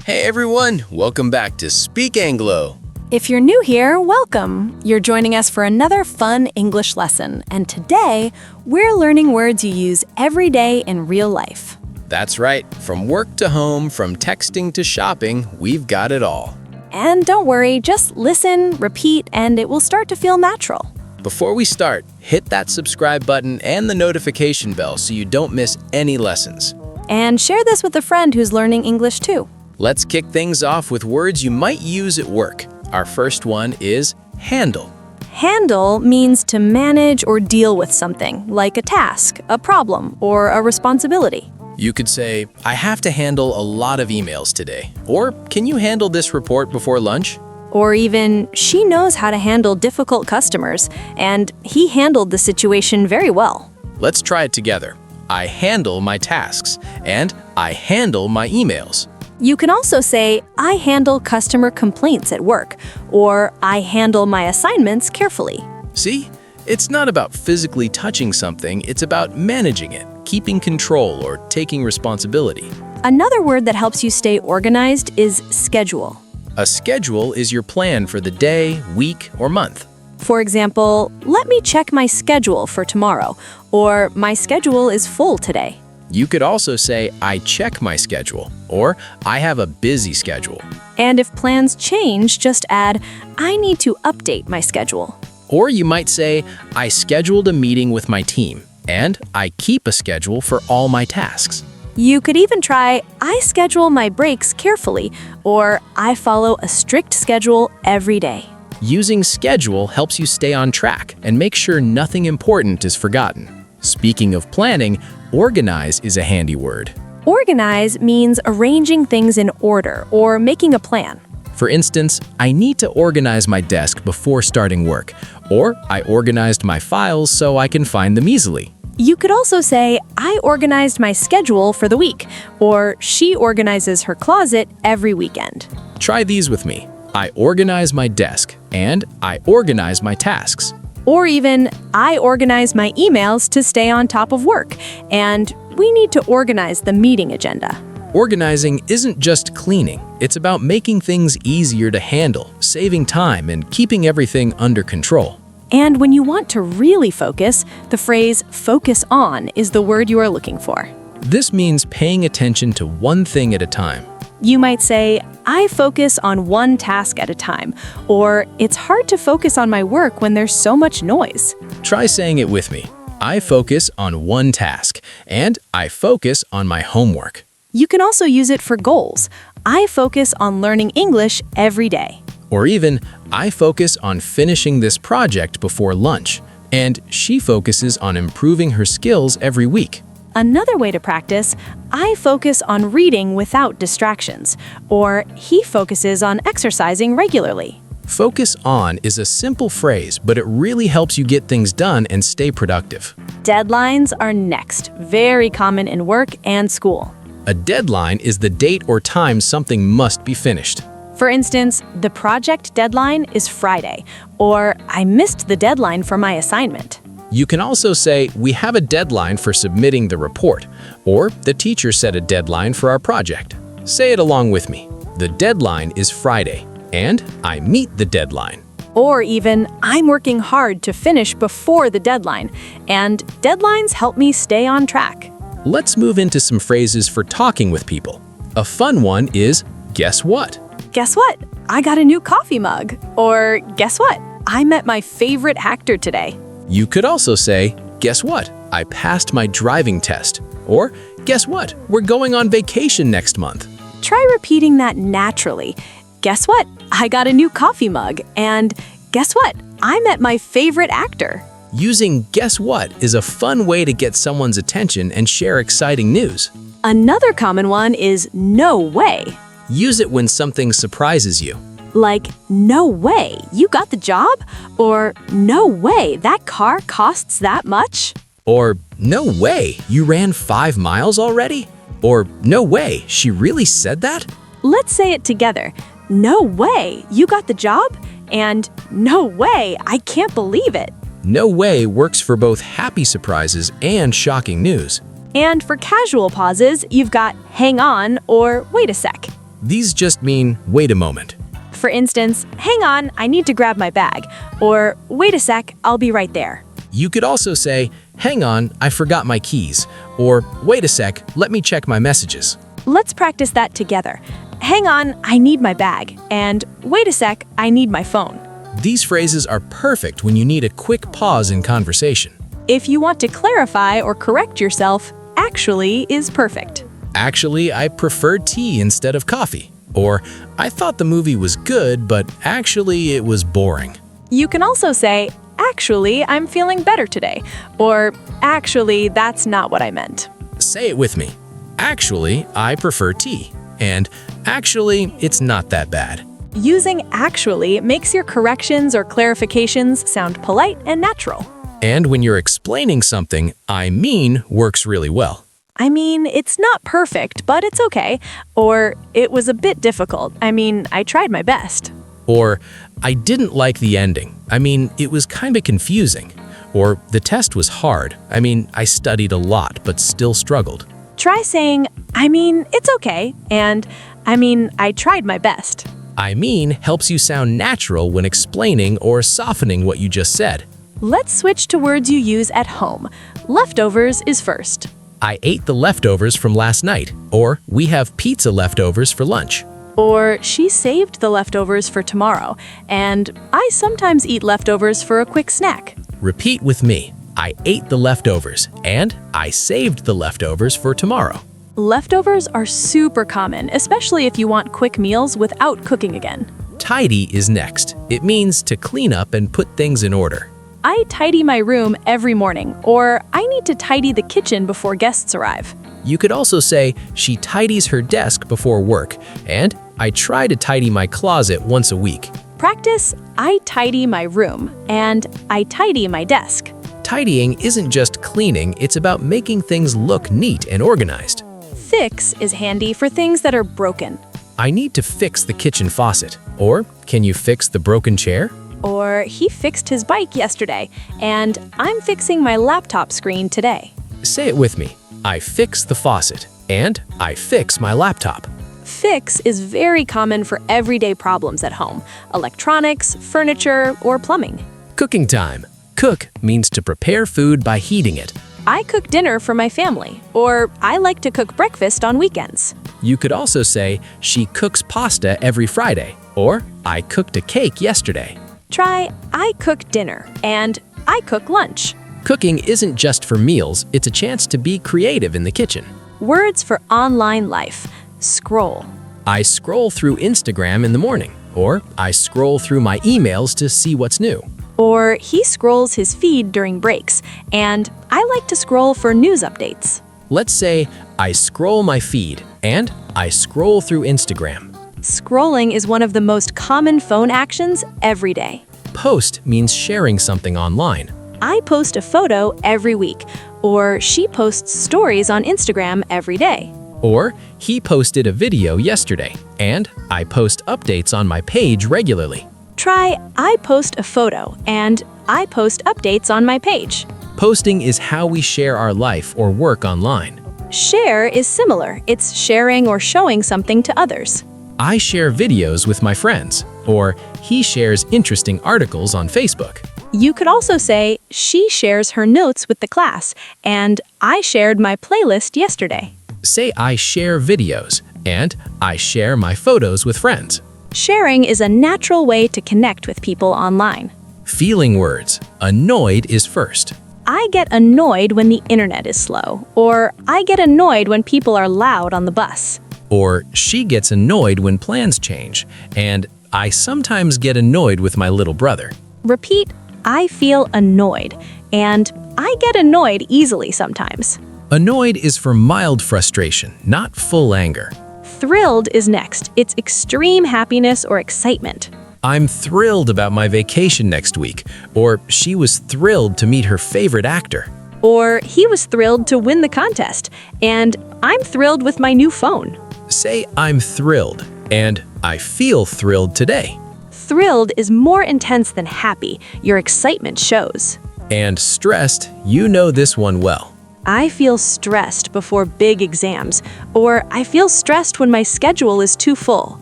Hey everyone, welcome back to Speak Anglo. If you're new here, welcome. You're joining us for another fun English lesson, and today we're learning words you use every day in real life. That's right, from work to home, from texting to shopping, we've got it all. And don't worry, just listen, repeat, and it will start to feel natural. Before we start, hit that subscribe button and the notification bell so you don't miss any lessons. And share this with a friend who's learning English too. Let's kick things off with words you might use at work. Our first one is handle. Handle means to manage or deal with something, like a task, a problem, or a responsibility. You could say, I have to handle a lot of emails today. Or, can you handle this report before lunch? Or even, she knows how to handle difficult customers, and he handled the situation very well. Let's try it together. I handle my tasks, and I handle my emails. You can also say, I handle customer complaints at work, or I handle my assignments carefully. See? It's not about physically touching something, it's about managing it, keeping control, or taking responsibility. Another word that helps you stay organized is schedule. A schedule is your plan for the day, week, or month. For example, let me check my schedule for tomorrow, or my schedule is full today. You could also say, I check my schedule, or I have a busy schedule. And if plans change, just add, I need to update my schedule. Or you might say, I scheduled a meeting with my team, and I keep a schedule for all my tasks. You could even try, I schedule my breaks carefully, or I follow a strict schedule every day. Using schedule helps you stay on track and make sure nothing important is forgotten. Speaking of planning, organize is a handy word. Organize means arranging things in order or making a plan. For instance, I need to organize my desk before starting work, or I organized my files so I can find them easily. You could also say, I organized my schedule for the week, or she organizes her closet every weekend. Try these with me. I organize my desk, and I organize my tasks. Or even, I organize my emails to stay on top of work, and we need to organize the meeting agenda. Organizing isn't just cleaning, it's about making things easier to handle, saving time, and keeping everything under control. And when you want to really focus, the phrase focus on is the word you are looking for. This means paying attention to one thing at a time. You might say, I focus on one task at a time, or it's hard to focus on my work when there's so much noise. Try saying it with me. I focus on one task, and I focus on my homework. You can also use it for goals. I focus on learning English every day. Or even, I focus on finishing this project before lunch, and she focuses on improving her skills every week. Another way to practice, I focus on reading without distractions, or he focuses on exercising regularly. Focus on is a simple phrase, but it really helps you get things done and stay productive. Deadlines are next, very common in work and school. A deadline is the date or time something must be finished. For instance, the project deadline is Friday, or I missed the deadline for my assignment. You can also say, we have a deadline for submitting the report, or the teacher set a deadline for our project. Say it along with me. The deadline is Friday, and I meet the deadline. Or even, I'm working hard to finish before the deadline, and deadlines help me stay on track. Let's move into some phrases for talking with people. A fun one is, guess what? Guess what? I got a new coffee mug. Or guess what? I met my favorite actor today. You could also say, guess what? I passed my driving test. Or, guess what? We're going on vacation next month. Try repeating that naturally. Guess what? I got a new coffee mug. And guess what? I met my favorite actor. Using guess what is a fun way to get someone's attention and share exciting news. Another common one is no way. Use it when something surprises you. Like, no way, you got the job? Or, no way, that car costs that much? Or, no way, you ran 5 miles already? Or, no way, she really said that? Let's say it together. No way, you got the job? And no way, I can't believe it. No way works for both happy surprises and shocking news. And for casual pauses, you've got hang on or wait a sec. These just mean, wait a moment. For instance, hang on, I need to grab my bag. Or, wait a sec, I'll be right there. You could also say, hang on, I forgot my keys. Or, wait a sec, let me check my messages. Let's practice that together. Hang on, I need my bag. And wait a sec, I need my phone. These phrases are perfect when you need a quick pause in conversation. If you want to clarify or correct yourself, actually is perfect. Actually, I preferred tea instead of coffee. Or, I thought the movie was good, but actually it was boring. You can also say, actually, I'm feeling better today. Or, actually, that's not what I meant. Say it with me. Actually, I prefer tea. And actually, it's not that bad. Using actually makes your corrections or clarifications sound polite and natural. And when you're explaining something, I mean works really well. I mean, it's not perfect, but it's okay. Or, it was a bit difficult. I mean, I tried my best. Or, I didn't like the ending. I mean, it was kind of confusing. Or, the test was hard. I mean, I studied a lot, but still struggled. Try saying, I mean, it's okay, and I mean, I tried my best. I mean helps you sound natural when explaining or softening what you just said. Let's switch to words you use at home. Leftovers is first. I ate the leftovers from last night. Or, we have pizza leftovers for lunch. Or, she saved the leftovers for tomorrow, and I sometimes eat leftovers for a quick snack. Repeat with me. I ate the leftovers, and I saved the leftovers for tomorrow. Leftovers are super common, especially if you want quick meals without cooking again. Tidy is next. It means to clean up and put things in order. I tidy my room every morning, or I need to tidy the kitchen before guests arrive. You could also say, she tidies her desk before work, and I try to tidy my closet once a week. Practice, I tidy my room, and I tidy my desk. Tidying isn't just cleaning, it's about making things look neat and organized. Fix is handy for things that are broken. I need to fix the kitchen faucet. Or, can you fix the broken chair? Or, he fixed his bike yesterday, and I'm fixing my laptop screen today. Say it with me. I fix the faucet, and I fix my laptop. Fix is very common for everyday problems at home, electronics, furniture, or plumbing. Cooking time. Cook means to prepare food by heating it. I cook dinner for my family, or I like to cook breakfast on weekends. You could also say, she cooks pasta every Friday, or I cooked a cake yesterday. Try, I cook dinner, and I cook lunch. Cooking isn't just for meals, it's a chance to be creative in the kitchen. Words for online life. Scroll. I scroll through Instagram in the morning, or I scroll through my emails to see what's new. Or he scrolls his feed during breaks, and I like to scroll for news updates. Let's say, I scroll my feed, and I scroll through Instagram. Scrolling is one of the most common phone actions every day. Post means sharing something online. I post a photo every week, or she posts stories on Instagram every day. Or, he posted a video yesterday, and I post updates on my page regularly. Try, I post a photo, and I post updates on my page. Posting is how we share our life or work online. Share is similar. It's sharing or showing something to others. I share videos with my friends, or he shares interesting articles on Facebook. You could also say, she shares her notes with the class, and I shared my playlist yesterday. Say I share videos, and I share my photos with friends. Sharing is a natural way to connect with people online. Feeling words. Annoyed is first. I get annoyed when the internet is slow, or I get annoyed when people are loud on the bus. Or she gets annoyed when plans change, and I sometimes get annoyed with my little brother. Repeat, I feel annoyed, and I get annoyed easily sometimes. Annoyed is for mild frustration, not full anger. Thrilled is next. It's extreme happiness or excitement. I'm thrilled about my vacation next week, or she was thrilled to meet her favorite actor. Or he was thrilled to win the contest, and I'm thrilled with my new phone. Say I'm thrilled, and I feel thrilled today. Thrilled is more intense than happy. Your excitement shows. And stressed, you know this one well. I feel stressed before big exams, or I feel stressed when my schedule is too full.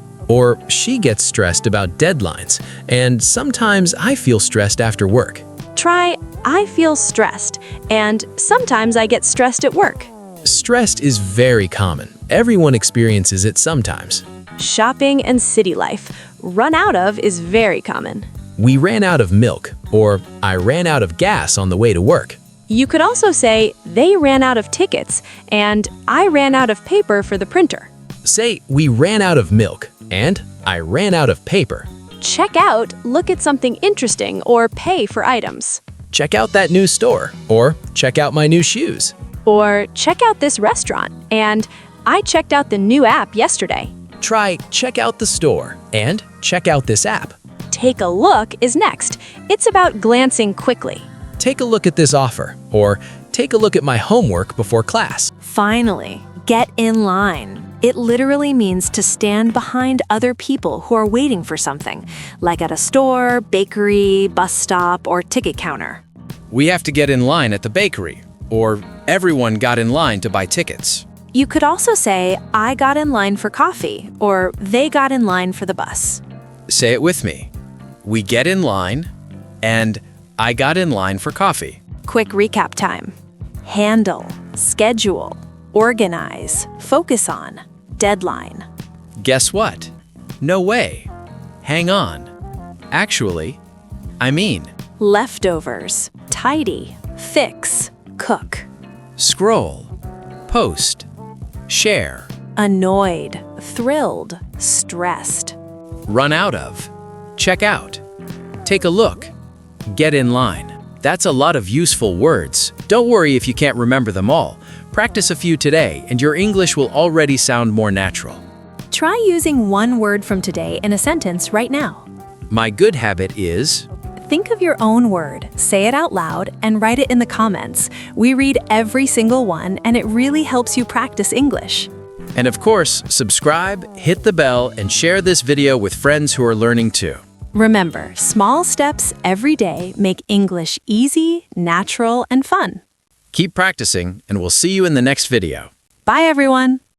Or she gets stressed about deadlines, and sometimes I feel stressed after work. Try, I feel stressed, and sometimes I get stressed at work. Stressed is very common. Everyone experiences it sometimes. Shopping and city life. Run out of is very common. We ran out of milk, or I ran out of gas on the way to work. You could also say, they ran out of tickets, and I ran out of paper for the printer. Say, we ran out of milk, and I ran out of paper. Check out, look at something interesting, or pay for items. Check out that new store, or check out my new shoes. Or check out this restaurant, and I checked out the new app yesterday. Try check out the store, and check out this app. Take a look is next. It's about glancing quickly. Take a look at this offer, or take a look at my homework before class. Finally, get in line. It literally means to stand behind other people who are waiting for something, like at a store, bakery, bus stop, or ticket counter. We have to get in line at the bakery, or everyone got in line to buy tickets. You could also say, I got in line for coffee, or they got in line for the bus. Say it with me. We get in line, and I got in line for coffee. Quick recap time. Handle, schedule, organize, focus on, deadline. Guess what? No way. Hang on. Actually, I mean. Leftovers, tidy, fix, cook. Scroll, post, share. Annoyed, thrilled, stressed. Run out of. Check out. Take a look. Get in line. That's a lot of useful words. Don't worry if you can't remember them all. Practice a few today, and your English will already sound more natural. Try using one word from today in a sentence right now. My good habit is. Think of your own word, say it out loud, and write it in the comments. We read every single one, and it really helps you practice English. And of course, subscribe, hit the bell, and share this video with friends who are learning too. Remember, small steps every day make English easy, natural, and fun. Keep practicing, and we'll see you in the next video. Bye, everyone.